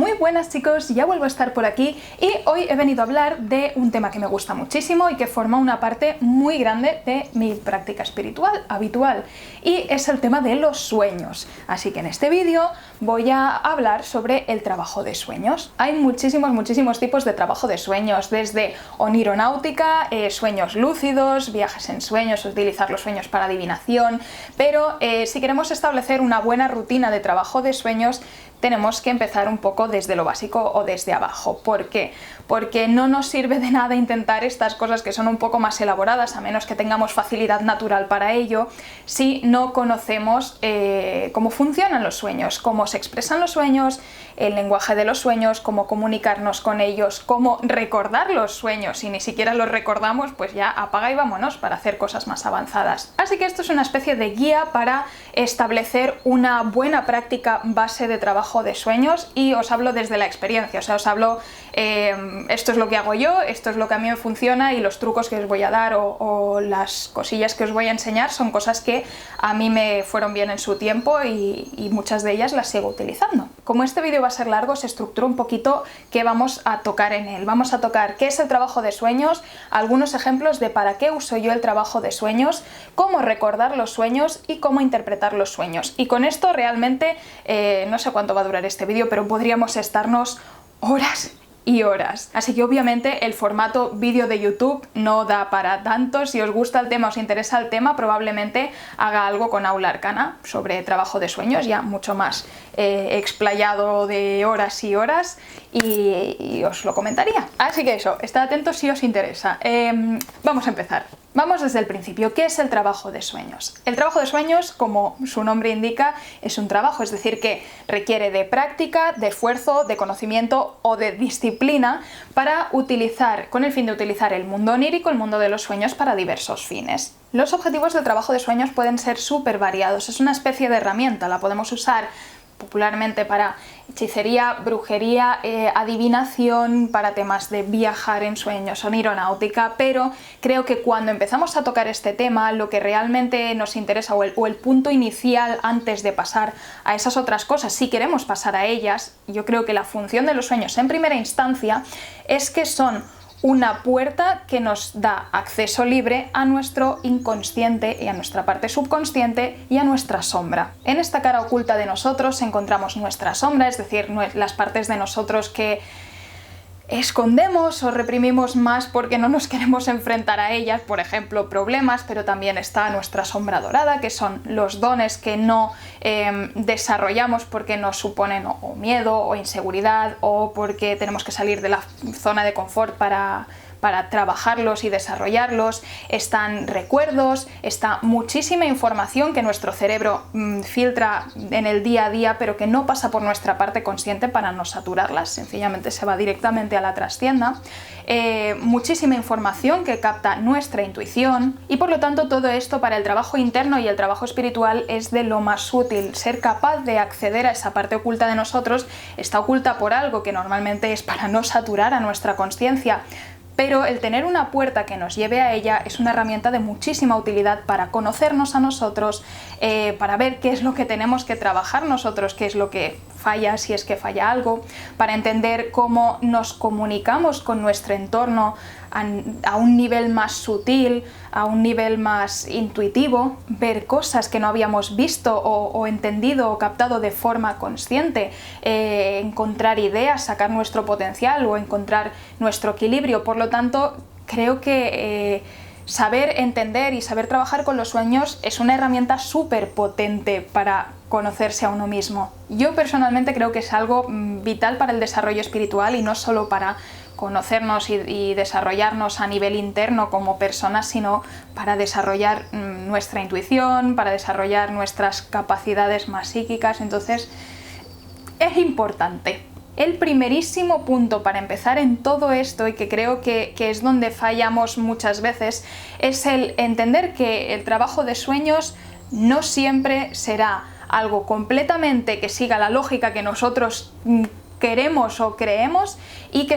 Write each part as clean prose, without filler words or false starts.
Muy buenas chicos, ya vuelvo a estar por aquí y hoy he venido a hablar de un tema que me gusta muchísimo y que forma una parte muy grande de mi práctica espiritual habitual, y es el tema de los sueños. Así que en este vídeo voy a hablar sobre el trabajo de sueños. Hay muchísimos tipos de trabajo de sueños, desde onironáutica, sueños lúcidos, viajes en sueños, utilizar los sueños para adivinación, pero si queremos establecer una buena rutina de trabajo de sueños, tenemos que empezar un poco desde lo básico o desde abajo. ¿Por qué? Porque no nos sirve de nada intentar estas cosas que son un poco más elaboradas, a menos que tengamos facilidad natural para ello, si no conocemos cómo funcionan los sueños, cómo se expresan los sueños, el lenguaje de los sueños, cómo comunicarnos con ellos, cómo recordar los sueños. Si ni siquiera los recordamos, pues ya apaga y vámonos para hacer cosas más avanzadas. Así que esto es una especie de guía para establecer una buena práctica base de trabajo de sueños, y os hablo desde la experiencia, o sea, os hablo esto es lo que hago yo, esto es lo que a mí me funciona, y los trucos que os voy a dar o las cosillas que os voy a enseñar son cosas que a mí me fueron bien en su tiempo y muchas de ellas las sigo utilizando. Como este vídeo va a ser largo, se estructura un poquito qué vamos a tocar en él. Vamos a tocar qué es el trabajo de sueños, algunos ejemplos de para qué uso yo el trabajo de sueños, cómo recordar los sueños y cómo interpretar los sueños. Y con esto realmente, no sé cuánto va a durar este vídeo, pero podríamos estarnos horas y horas. Así que obviamente el formato vídeo de YouTube no da para tanto. Si os gusta el tema, os interesa el tema, probablemente haga algo con Aula Arcana sobre trabajo de sueños, ya mucho más explayado, de horas y horas, y os lo comentaría. Así que eso, estad atentos si os interesa. Vamos a empezar. Vamos desde el principio. ¿Qué es el trabajo de sueños? El trabajo de sueños, como su nombre indica, es un trabajo, es decir, que requiere de práctica, de esfuerzo, de conocimiento o de disciplina para utilizar, con el fin de utilizar el mundo onírico, el mundo de los sueños, para diversos fines. Los objetivos del trabajo de sueños pueden ser súper variados. Es una especie de herramienta, la podemos usar popularmente para hechicería, brujería, adivinación, para temas de viajar en sueños, onironáutica, pero creo que cuando empezamos a tocar este tema, lo que realmente nos interesa, o el punto inicial antes de pasar a esas otras cosas, si queremos pasar a ellas, yo creo que la función de los sueños en primera instancia es que son una puerta que nos da acceso libre a nuestro inconsciente y a nuestra parte subconsciente y a nuestra sombra. En esta cara oculta de nosotros encontramos nuestra sombra, es decir, las partes de nosotros que escondemos o reprimimos más porque no nos queremos enfrentar a ellas, por ejemplo, problemas, pero también está nuestra sombra dorada, que son los dones que no desarrollamos porque nos suponen o miedo o inseguridad, o porque tenemos que salir de la zona de confort para trabajarlos y desarrollarlos. Están recuerdos, está muchísima información que nuestro cerebro filtra en el día a día, pero que no pasa por nuestra parte consciente para no saturarlas, sencillamente se va directamente a la trastienda. Muchísima información que capta nuestra intuición, y por lo tanto todo esto para el trabajo interno y el trabajo espiritual es de lo más útil. Ser capaz de acceder a esa parte oculta de nosotros está oculta por algo que normalmente es para no saturar a nuestra consciencia, pero el tener una puerta que nos lleve a ella es una herramienta de muchísima utilidad para conocernos a nosotros, para ver qué es lo que tenemos que trabajar nosotros, qué es lo que falla, si es que falla algo, para entender cómo nos comunicamos con nuestro entorno a un nivel más sutil, a un nivel más intuitivo, ver cosas que no habíamos visto o entendido o captado de forma consciente, encontrar ideas, sacar nuestro potencial o encontrar nuestro equilibrio. Por lo tanto, creo que saber entender y saber trabajar con los sueños es una herramienta súper potente para conocerse a uno mismo. Yo personalmente creo que es algo vital para el desarrollo espiritual, y no solo para conocernos y desarrollarnos a nivel interno como personas, sino para desarrollar nuestra intuición, para desarrollar nuestras capacidades más psíquicas. Entonces es importante. El primerísimo punto para empezar en todo esto, y que creo que es donde fallamos muchas veces, es el entender que el trabajo de sueños no siempre será algo completamente que siga la lógica que nosotros queremos o creemos y que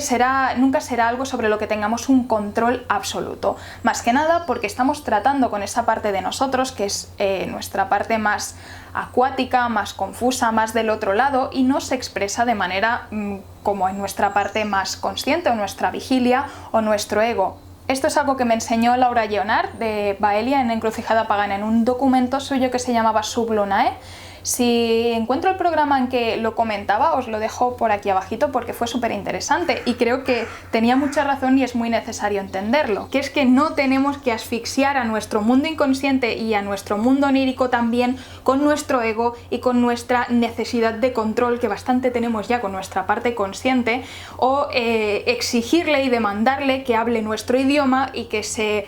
nunca será algo sobre lo que tengamos un control absoluto. Más que nada porque estamos tratando con esa parte de nosotros que es nuestra parte más acuática, más confusa, más del otro lado y no se expresa de manera como en nuestra parte más consciente o nuestra vigilia o nuestro ego. Esto es algo que me enseñó Laura Leonard de Baelia en Encrucijada Pagana en un documento suyo que se llamaba Sublunae. Si encuentro el programa en que lo comentaba, os lo dejo por aquí abajito porque fue súper interesante y creo que tenía mucha razón y es muy necesario entenderlo, que es que no tenemos que asfixiar a nuestro mundo inconsciente y a nuestro mundo onírico también con nuestro ego y con nuestra necesidad de control que bastante tenemos ya con nuestra parte consciente, o exigirle y demandarle que hable nuestro idioma y que se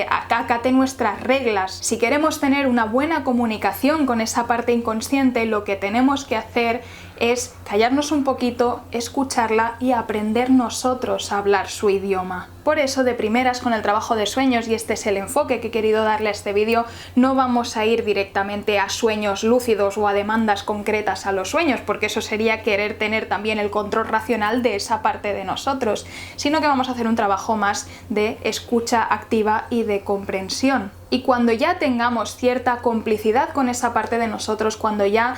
acate nuestras reglas. Si queremos tener una buena comunicación con esa parte inconsciente, lo que tenemos que hacer es callarnos un poquito, escucharla y aprender nosotros a hablar su idioma. Por eso, de primeras, con el trabajo de sueños, y este es el enfoque que he querido darle a este vídeo, no vamos a ir directamente a sueños lúcidos o a demandas concretas a los sueños, porque eso sería querer tener también el control racional de esa parte de nosotros, sino que vamos a hacer un trabajo más de escucha activa y de comprensión. Y cuando ya tengamos cierta complicidad con esa parte de nosotros, cuando ya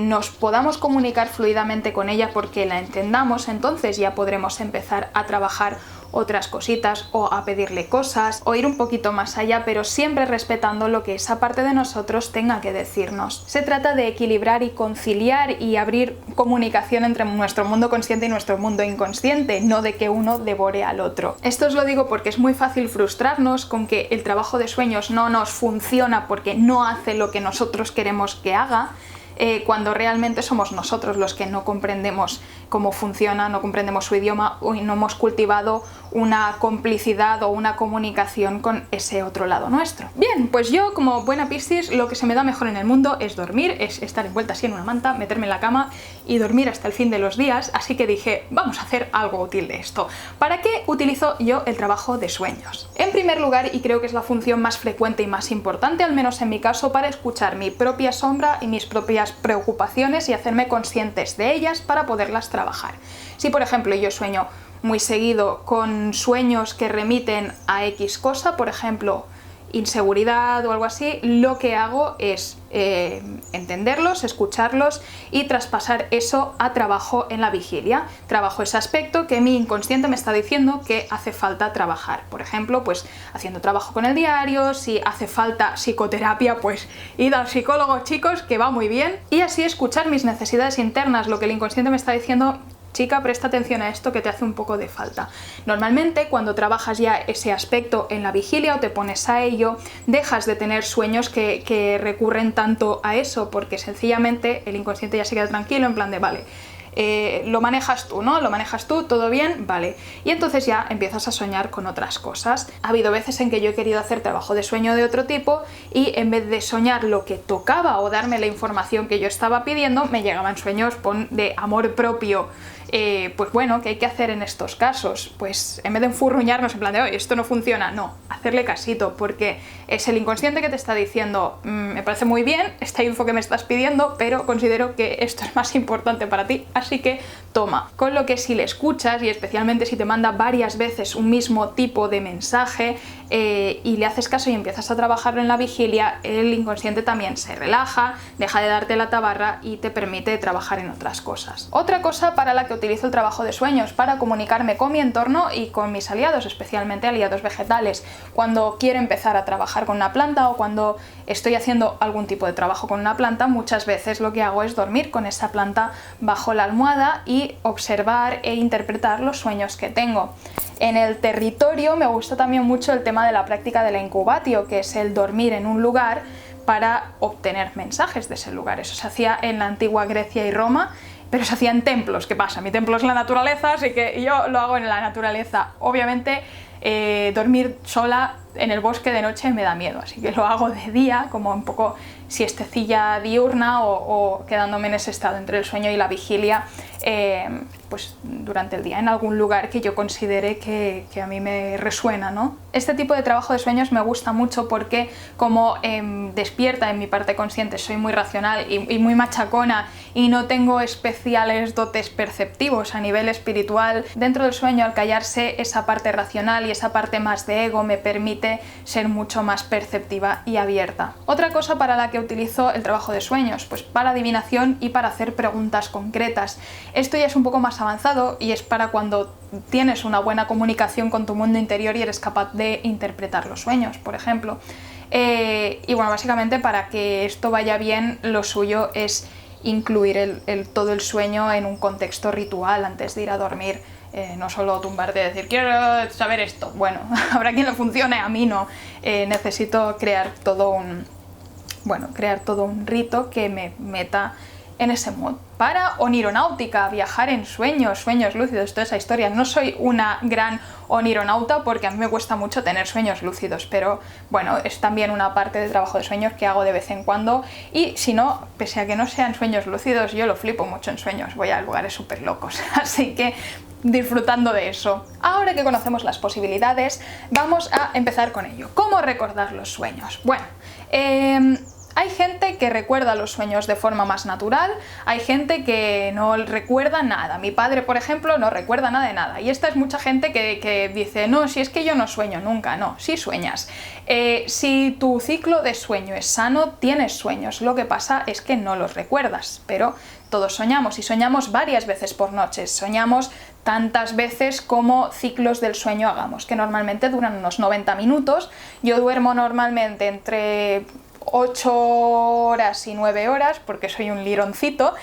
nos podamos comunicar fluidamente con ella porque la entendamos, entonces ya podremos empezar a trabajar otras cositas o a pedirle cosas o ir un poquito más allá, pero siempre respetando lo que esa parte de nosotros tenga que decirnos. Se trata de equilibrar y conciliar y abrir comunicación entre nuestro mundo consciente y nuestro mundo inconsciente, no de que uno devore al otro. Esto os lo digo porque es muy fácil frustrarnos con que el trabajo de sueños no nos funciona porque no hace lo que nosotros queremos que haga, cuando realmente somos nosotros los que no comprendemos cómo funciona, no comprendemos su idioma y no hemos cultivado una complicidad o una comunicación con ese otro lado nuestro. Bien, pues yo como buena Piscis lo que se me da mejor en el mundo es dormir, es estar envuelta así en una manta, meterme en la cama y dormir hasta el fin de los días, así que dije, vamos a hacer algo útil de esto. ¿Para qué utilizo yo el trabajo de sueños? En primer lugar, y creo que es la función más frecuente y más importante, al menos en mi caso, para escuchar mi propia sombra y mis propias preocupaciones y hacerme conscientes de ellas para poderlas trabajar. Si por ejemplo yo sueño muy seguido con sueños que remiten a X cosa, por ejemplo inseguridad o algo así, lo que hago es entenderlos, escucharlos y traspasar eso a trabajo en la vigilia. Trabajo ese aspecto que mi inconsciente me está diciendo que hace falta trabajar. Por ejemplo, pues haciendo trabajo con el diario, si hace falta psicoterapia, pues id al psicólogo, chicos, que va muy bien. Y así escuchar mis necesidades internas, lo que el inconsciente me está diciendo. Chica, presta atención a esto que te hace un poco de falta. Normalmente, cuando trabajas ya ese aspecto en la vigilia o te pones a ello, dejas de tener sueños que recurren tanto a eso, porque sencillamente el inconsciente ya se queda tranquilo, en plan de vale, lo manejas tú, ¿no? Lo manejas tú, todo bien, vale. Y entonces ya empiezas a soñar con otras cosas. Ha habido veces en que yo he querido hacer trabajo de sueño de otro tipo y en vez de soñar lo que tocaba o darme la información que yo estaba pidiendo, me llegaban sueños de amor propio. Pues bueno, ¿qué hay que hacer en estos casos? Pues en vez de enfurruñarnos en plan de oye, esto no funciona, no, hacerle casito, porque es el inconsciente que te está diciendo me parece muy bien esta info que me estás pidiendo, pero considero que esto es más importante para ti, así que toma. Con lo que si le escuchas y especialmente si te manda varias veces un mismo tipo de mensaje y le haces caso y empiezas a trabajarlo en la vigilia, el inconsciente también se relaja, deja de darte la tabarra y te permite trabajar en otras cosas. Otra cosa para la que utilizo el trabajo de sueños para comunicarme con mi entorno y con mis aliados, especialmente aliados vegetales. Cuando quiero empezar a trabajar con una planta o cuando estoy haciendo algún tipo de trabajo con una planta, muchas veces lo que hago es dormir con esa planta bajo la almohada y observar e interpretar los sueños que tengo. En el territorio me gusta también mucho el tema de la práctica de la incubatio, que es el dormir en un lugar para obtener mensajes de ese lugar. Eso se hacía en la antigua Grecia y Roma, pero se hacía en templos. ¿Qué pasa? Mi templo es la naturaleza, así que yo lo hago en la naturaleza. Obviamente dormir sola en el bosque de noche me da miedo, así que lo hago de día, como un poco siestecilla diurna o quedándome en ese estado entre el sueño y la vigilia, pues durante el día en algún lugar que yo considere que a mí me resuena, ¿no? Este tipo de trabajo de sueños me gusta mucho porque como despierta en mi parte consciente, soy muy racional y muy machacona y no tengo especiales dotes perceptivos a nivel espiritual, dentro del sueño, al callarse esa parte racional y esa parte más de ego, me permite ser mucho más perceptiva y abierta. Otra cosa para la que utilizo el trabajo de sueños, pues para adivinación y para hacer preguntas concretas. Esto ya es un poco más avanzado y es para cuando tienes una buena comunicación con tu mundo interior y eres capaz de interpretar los sueños, por ejemplo. Y bueno, básicamente para que esto vaya bien, lo suyo es incluir todo el sueño en un contexto ritual antes de ir a dormir. No solo tumbarte y decir quiero saber esto. Bueno, habrá quien lo funcione, a mí no. Necesito crear todo un rito que me meta en ese mood. Para onironáutica, viajar en sueños lúcidos, toda esa historia. No soy una gran onironauta porque a mí me cuesta mucho tener sueños lúcidos, pero bueno, es también una parte de trabajo de sueños que hago de vez en cuando, y si no, pese a que no sean sueños lúcidos, yo lo flipo mucho en sueños, voy a lugares súper locos, así que disfrutando de eso. Ahora que conocemos las posibilidades, vamos a empezar con ello. ¿Cómo recordar los sueños? Bueno, hay gente que recuerda los sueños de forma más natural, hay gente que no recuerda nada. Mi padre, por ejemplo, no recuerda nada de nada. Y esta es mucha gente que dice, no, si es que yo no sueño nunca. No, sí sueñas. Si tu ciclo de sueño es sano, tienes sueños. Lo que pasa es que no los recuerdas, pero todos soñamos y soñamos varias veces por noche. Soñamos tantas veces como ciclos del sueño hagamos, que normalmente duran unos 90 minutos. Yo duermo normalmente entre 8 horas y 9 horas porque soy un lironcito,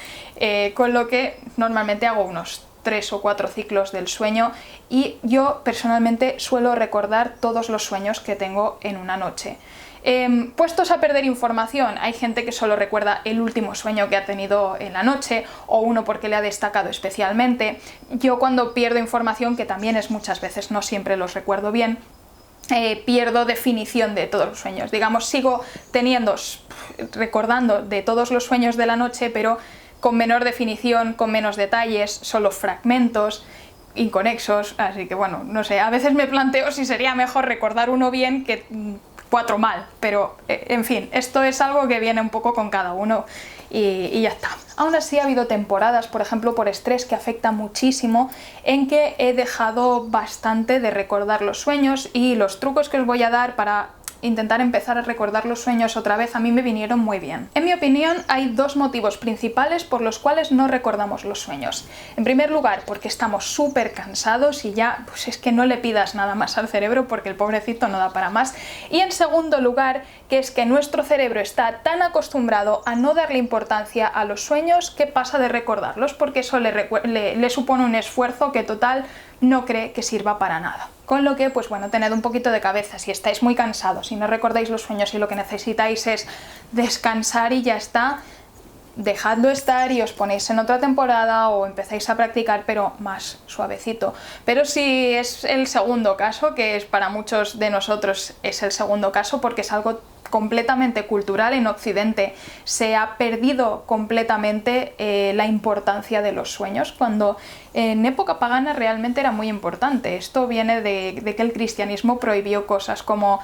con lo que normalmente hago unos 3 o 4 ciclos del sueño y yo personalmente suelo recordar todos los sueños que tengo en una noche. Puestos a perder información, hay gente que solo recuerda el último sueño que ha tenido en la noche o uno porque le ha destacado especialmente. Yo cuando pierdo información, que también es muchas veces, no siempre los recuerdo bien, pierdo definición de todos los sueños. Digamos, sigo recordando de todos los sueños de la noche, pero con menor definición, con menos detalles, solo fragmentos inconexos, así que bueno, no sé, a veces me planteo si sería mejor recordar uno bien que 4 mal, pero en fin, esto es algo que viene un poco con cada uno y ya está. Aún así ha habido temporadas, por ejemplo por estrés, que afecta muchísimo, en que he dejado bastante de recordar los sueños, y los trucos que os voy a dar para intentar empezar a recordar los sueños otra vez a mí me vinieron muy bien. En mi opinión, hay 2 motivos principales por los cuales no recordamos los sueños. En primer lugar, porque estamos súper cansados y ya pues es que no le pidas nada más al cerebro porque el pobrecito no da para más. Y en segundo lugar, que es que nuestro cerebro está tan acostumbrado a no darle importancia a los sueños que pasa de recordarlos, porque eso le supone un esfuerzo que total no cree que sirva para nada. Con lo que, pues bueno, tened un poquito de cabeza. Si estáis muy cansados, si no recordáis los sueños y lo que necesitáis es descansar y ya está, dejadlo estar y os ponéis en otra temporada o empezáis a practicar, pero más suavecito. Pero si es el segundo caso, que es para muchos de nosotros es el segundo caso porque es algo completamente cultural en Occidente, se ha perdido completamente la importancia de los sueños, cuando en época pagana realmente era muy importante. Esto viene de que el cristianismo prohibió cosas como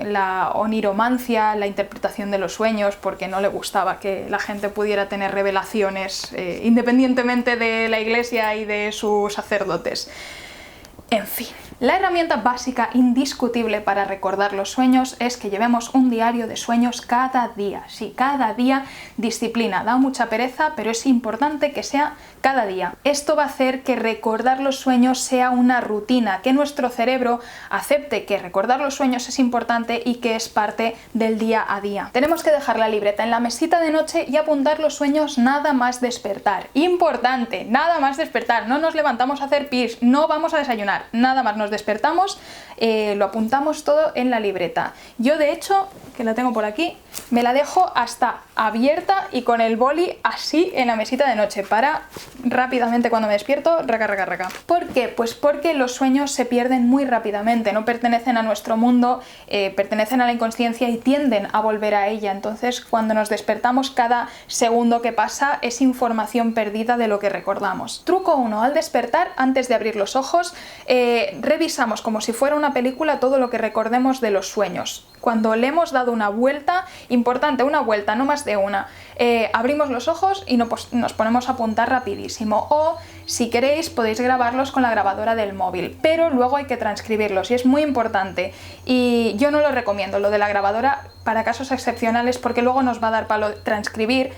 la oniromancia, la interpretación de los sueños, porque no le gustaba que la gente pudiera tener revelaciones independientemente de la iglesia y de sus sacerdotes. En fin, la herramienta básica indiscutible para recordar los sueños es que llevemos un diario de sueños cada día. Sí, cada día. Disciplina, da mucha pereza, pero es importante que sea cada día. Esto va a hacer que recordar los sueños sea una rutina, que nuestro cerebro acepte que recordar los sueños es importante y que es parte del día a día. Tenemos que dejar la libreta en la mesita de noche y apuntar los sueños nada más despertar. Importante, nada más despertar. No nos levantamos a hacer pis, no vamos a desayunar, nada más nos nos despertamos lo apuntamos todo en la libreta. Yo de hecho, que la tengo por aquí, me la dejo hasta abierta y con el boli así en la mesita de noche para rápidamente cuando me despierto, raca. ¿Por qué? Pues porque los sueños se pierden muy rápidamente, no pertenecen a nuestro mundo, pertenecen a la inconsciencia y tienden a volver a ella. Entonces cuando nos despertamos, cada segundo que pasa es información perdida de lo que recordamos. Truco 1. Al despertar, antes de abrir los ojos, revisamos como si fuera una película todo lo que recordemos de los sueños. Cuando le hemos dado una vuelta, importante, una vuelta, no más de una, abrimos los ojos y nos ponemos a apuntar rapidísimo. O, si queréis, podéis grabarlos con la grabadora del móvil, pero luego hay que transcribirlos y es muy importante. Y yo no lo recomiendo, lo de la grabadora, para casos excepcionales, porque luego nos va a dar palo transcribir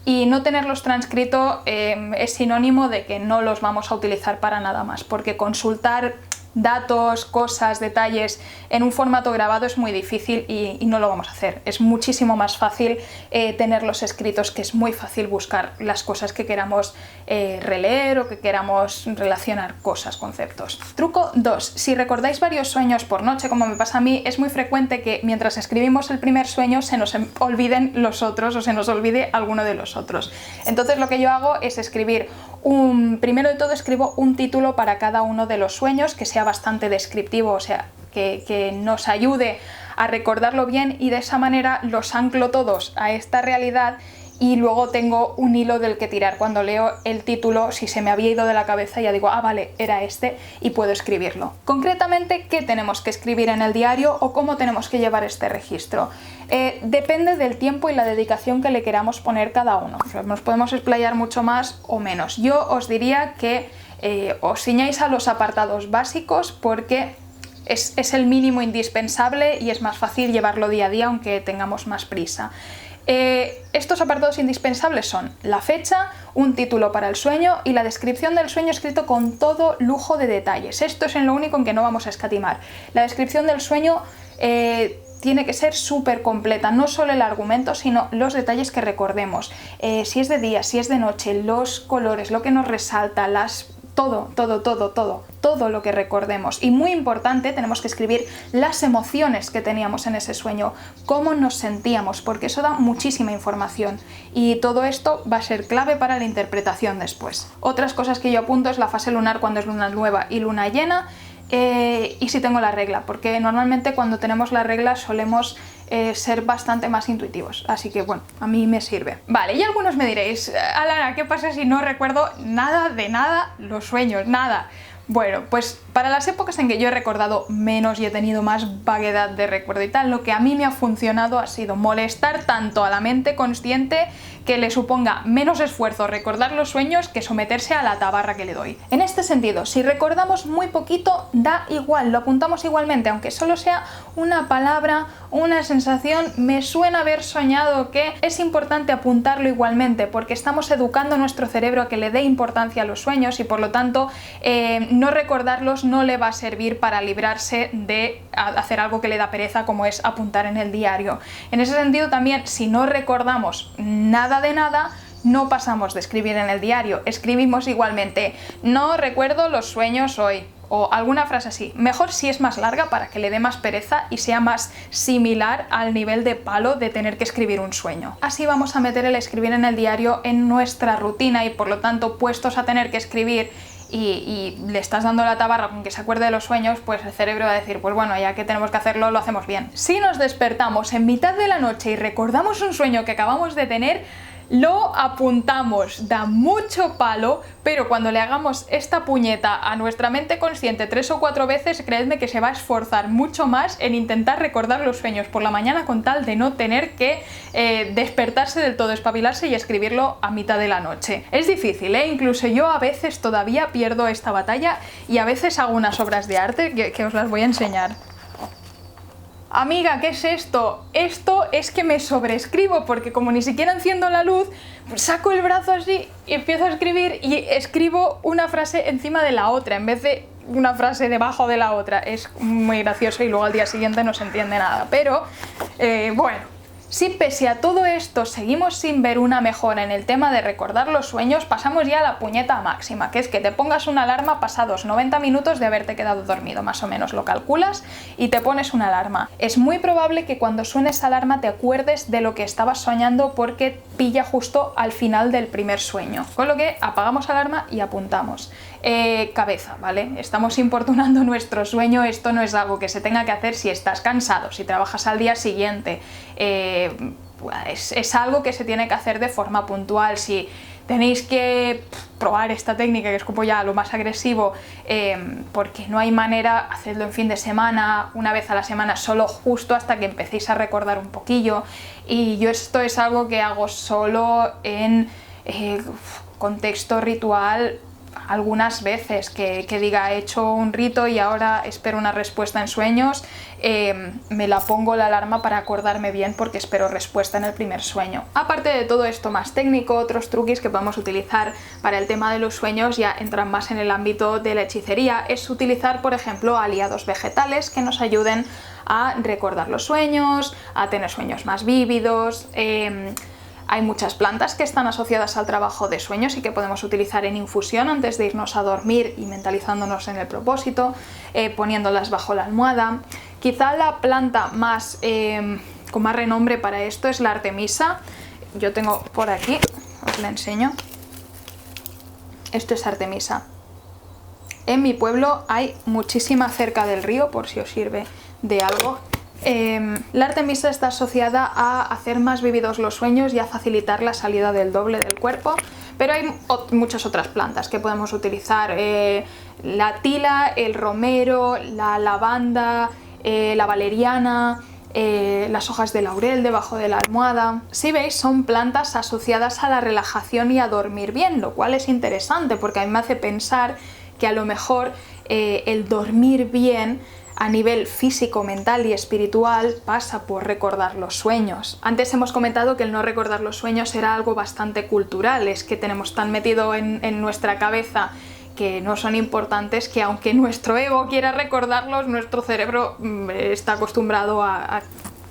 y no tenerlos transcrito es sinónimo de que no los vamos a utilizar para nada más, porque consultar datos, cosas, detalles en un formato grabado es muy difícil y no lo vamos a hacer. Es muchísimo más fácil tenerlos escritos, que es muy fácil buscar las cosas que queramos releer o que queramos relacionar cosas, conceptos. Truco 2. Si recordáis varios sueños por noche, como me pasa a mí, es muy frecuente que mientras escribimos el primer sueño se nos olviden los otros o se nos olvide alguno de los otros. Entonces lo que yo hago es escribir primero de todo escribo un título para cada uno de los sueños que sea bastante descriptivo, o sea, que nos ayude a recordarlo bien, y de esa manera los anclo todos a esta realidad y luego tengo un hilo del que tirar. Cuando leo el título, si se me había ido de la cabeza, ya digo, ah, vale, era este, y puedo escribirlo. Concretamente, ¿qué tenemos que escribir en el diario o cómo tenemos que llevar este registro? Depende del tiempo y la dedicación que le queramos poner cada uno. O sea, nos podemos explayar mucho más o menos. Yo os diría que os ciñáis a los apartados básicos, porque es el mínimo indispensable y es más fácil llevarlo día a día aunque tengamos más prisa. Estos apartados indispensables son la fecha, un título para el sueño y la descripción del sueño escrito con todo lujo de detalles. Esto es en lo único en que no vamos a escatimar. La descripción del sueño tiene que ser súper completa, no solo el argumento, sino los detalles que recordemos. Si es de día, si es de noche, los colores, lo que nos resalta, todo lo que recordemos. Y muy importante, tenemos que escribir las emociones que teníamos en ese sueño, cómo nos sentíamos, porque eso da muchísima información y todo esto va a ser clave para la interpretación después. Otras cosas que yo apunto es la fase lunar cuando es luna nueva y luna llena, y si tengo la regla, porque normalmente cuando tenemos la regla solemos ser bastante más intuitivos, así que bueno, a mí me sirve. Vale, y algunos me diréis, Alana, ¿qué pasa si no recuerdo nada de nada los sueños? Nada. Bueno, pues para las épocas en que yo he recordado menos y he tenido más vaguedad de recuerdo y tal, lo que a mí me ha funcionado ha sido molestar tanto a la mente consciente que le suponga menos esfuerzo recordar los sueños que someterse a la tabarra que le doy. En este sentido, si recordamos muy poquito, da igual, lo apuntamos igualmente, aunque solo sea una palabra, una sensación, me suena haber soñado que, es importante apuntarlo igualmente, porque estamos educando a nuestro cerebro a que le dé importancia a los sueños y por lo tanto no recordarlos no le va a servir para librarse de hacer algo que le da pereza, como es apuntar en el diario. En ese sentido también, si no recordamos nada de nada, no pasamos de escribir en el diario, escribimos igualmente, no recuerdo los sueños hoy, o alguna frase así. Mejor si es más larga para que le dé más pereza y sea más similar al nivel de palo de tener que escribir un sueño. Así vamos a meter el escribir en el diario en nuestra rutina y por lo tanto, puestos a tener que escribir y le estás dando la tabarra con que se acuerde de los sueños, pues el cerebro va a decir, pues bueno, ya que tenemos que hacerlo, lo hacemos bien. Si nos despertamos en mitad de la noche y recordamos un sueño que acabamos de tener, lo apuntamos, da mucho palo, pero cuando le hagamos esta puñeta a nuestra mente consciente 3 o 4 veces, creedme que se va a esforzar mucho más en intentar recordar los sueños por la mañana con tal de no tener que despertarse del todo, espabilarse y escribirlo a mitad de la noche. Es difícil, ¿eh? Incluso yo a veces todavía pierdo esta batalla y a veces hago unas obras de arte que os las voy a enseñar. Amiga, ¿qué es esto? Esto es que me sobreescribo, porque como ni siquiera enciendo la luz, pues saco el brazo así y empiezo a escribir y escribo una frase encima de la otra, en vez de una frase debajo de la otra. Es muy gracioso y luego al día siguiente no se entiende nada, pero bueno. Si pese a todo esto seguimos sin ver una mejora en el tema de recordar los sueños, pasamos ya a la puñeta máxima, que es que te pongas una alarma pasados 90 minutos de haberte quedado dormido, más o menos lo calculas, y te pones una alarma. Es muy probable que cuando suene esa alarma te acuerdes de lo que estabas soñando porque pilla justo al final del primer sueño. Con lo que apagamos alarma y apuntamos. Cabeza, ¿vale? Estamos importunando nuestro sueño, esto no es algo que se tenga que hacer si estás cansado, si trabajas al día siguiente, es algo que se tiene que hacer de forma puntual. Si tenéis que probar esta técnica, que es como ya lo más agresivo, porque no hay manera, hacedlo en fin de semana, una vez a la semana, solo justo hasta que empecéis a recordar un poquillo. Y yo esto es algo que hago solo en contexto ritual, algunas veces, que diga he hecho un rito y ahora espero una respuesta en sueños, me la pongo la alarma para acordarme bien porque espero respuesta en el primer sueño. Aparte de todo esto más técnico, otros truquis que podemos utilizar para el tema de los sueños ya entran más en el ámbito de la hechicería, es utilizar por ejemplo aliados vegetales que nos ayuden a recordar los sueños, a tener sueños más vívidos. Hay muchas plantas que están asociadas al trabajo de sueños y que podemos utilizar en infusión antes de irnos a dormir y mentalizándonos en el propósito, poniéndolas bajo la almohada. Quizá la planta más con más renombre para esto es la artemisa. Yo tengo por aquí, os la enseño. Esto es artemisa. En mi pueblo hay muchísima cerca del río, por si os sirve de algo. La artemisa está asociada a hacer más vívidos los sueños y a facilitar la salida del doble del cuerpo, pero hay muchas otras plantas que podemos utilizar, la tila, el romero, la lavanda, la valeriana, las hojas de laurel debajo de la almohada. Si veis, son plantas asociadas a la relajación y a dormir bien, lo cual es interesante porque a mí me hace pensar que a lo mejor el dormir bien a nivel físico, mental y espiritual pasa por recordar los sueños. Antes hemos comentado que el no recordar los sueños era algo bastante cultural, es que tenemos tan metido en nuestra cabeza que no son importantes que aunque nuestro ego quiera recordarlos, nuestro cerebro está acostumbrado a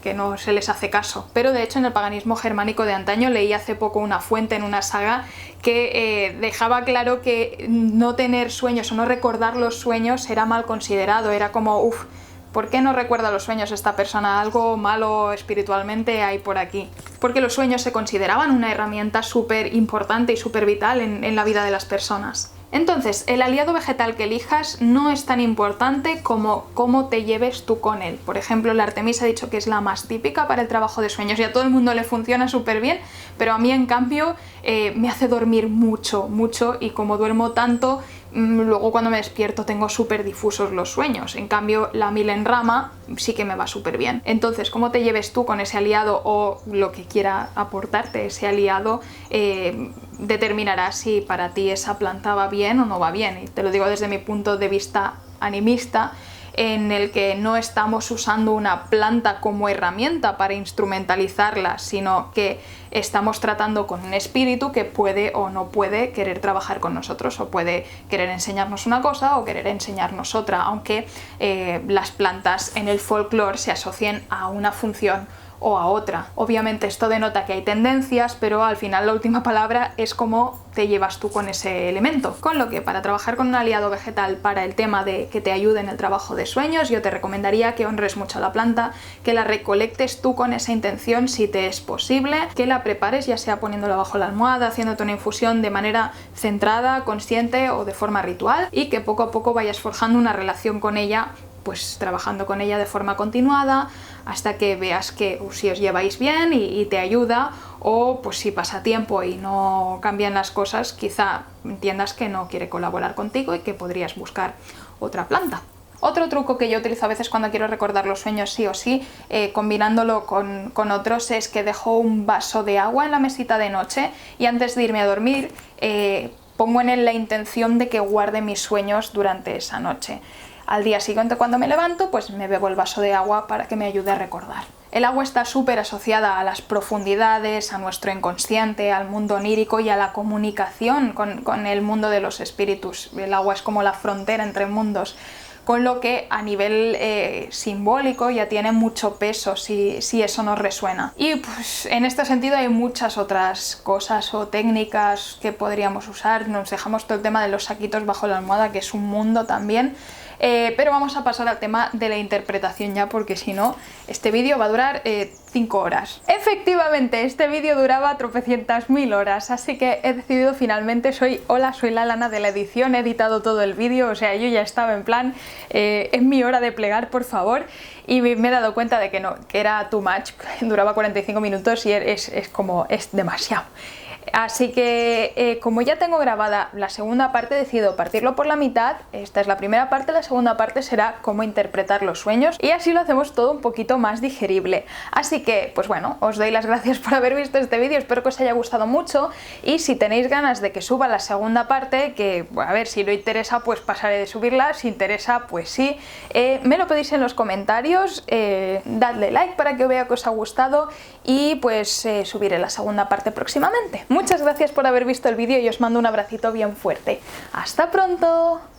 que no se les hace caso. Pero de hecho en el paganismo germánico de antaño leí hace poco una fuente en una saga que dejaba claro que no tener sueños o no recordar los sueños era mal considerado, era como, uff, ¿por qué no recuerda los sueños esta persona? Algo malo espiritualmente hay por aquí. Porque los sueños se consideraban una herramienta súper importante y súper vital en la vida de las personas. Entonces, el aliado vegetal que elijas no es tan importante como cómo te lleves tú con él. Por ejemplo, la artemisa he dicho que es la más típica para el trabajo de sueños y a todo el mundo le funciona súper bien, pero a mí en cambio me hace dormir mucho, mucho, y como duermo tanto, luego cuando me despierto tengo súper difusos los sueños. En cambio, la milenrama sí que me va súper bien. Entonces, cómo te lleves tú con ese aliado o lo que quiera aportarte ese aliado determinará si para ti esa planta va bien o no va bien. Y te lo digo desde mi punto de vista animista, en el que no estamos usando una planta como herramienta para instrumentalizarla, sino que estamos tratando con un espíritu que puede o no puede querer trabajar con nosotros, o puede querer enseñarnos una cosa o querer enseñarnos otra, aunque las plantas en el folclore se asocien a una función o a otra. Obviamente esto denota que hay tendencias, pero al final la última palabra es cómo te llevas tú con ese elemento. Con lo que para trabajar con un aliado vegetal para el tema de que te ayude en el trabajo de sueños, yo te recomendaría que honres mucho a la planta, que la recolectes tú con esa intención si te es posible, que la prepares ya sea poniéndola bajo la almohada, haciéndote una infusión de manera centrada, consciente o de forma ritual, y que poco a poco vayas forjando una relación con ella, pues trabajando con ella de forma continuada hasta que veas que si os lleváis bien y te ayuda, o pues si pasa tiempo y no cambian las cosas, quizá entiendas que no quiere colaborar contigo y que podrías buscar otra planta. Otro truco que yo utilizo a veces cuando quiero recordar los sueños sí o sí, combinándolo con otros, es que dejo un vaso de agua en la mesita de noche y antes de irme a dormir pongo en él la intención de que guarde mis sueños durante esa noche. Al día siguiente, cuando me levanto, pues me bebo el vaso de agua para que me ayude a recordar. El agua está súper asociada a las profundidades, a nuestro inconsciente, al mundo onírico y a la comunicación con el mundo de los espíritus. El agua es como la frontera entre mundos. con lo que a nivel simbólico ya tiene mucho peso si eso nos resuena. Y pues en este sentido hay muchas otras cosas o técnicas que podríamos usar. Nos dejamos todo el tema de los saquitos bajo la almohada, que es un mundo también. Pero vamos a pasar al tema de la interpretación ya, porque si no, este vídeo va a durar 5 horas. Efectivamente, este vídeo duraba tropecientas mil horas, así que he decidido finalmente, soy la Lana de la edición, he editado todo el vídeo, o sea, yo ya estaba en plan, es mi hora de plegar, por favor, y me he dado cuenta de que no, que era too much, duraba 45 minutos y es demasiado. Así que como ya tengo grabada la segunda parte, he decidido partirlo por la mitad. Esta es la primera parte, la segunda parte será cómo interpretar los sueños y así lo hacemos todo un poquito más digerible. Así que, pues bueno, os doy las gracias por haber visto este vídeo, espero que os haya gustado mucho y si tenéis ganas de que suba la segunda parte, que a ver, si no interesa pues pasaré de subirla, si interesa pues sí, me lo pedís en los comentarios, dadle like para que vea que os ha gustado y pues subiré la segunda parte próximamente. Muchas gracias por haber visto el vídeo y os mando un abracito bien fuerte. ¡Hasta pronto!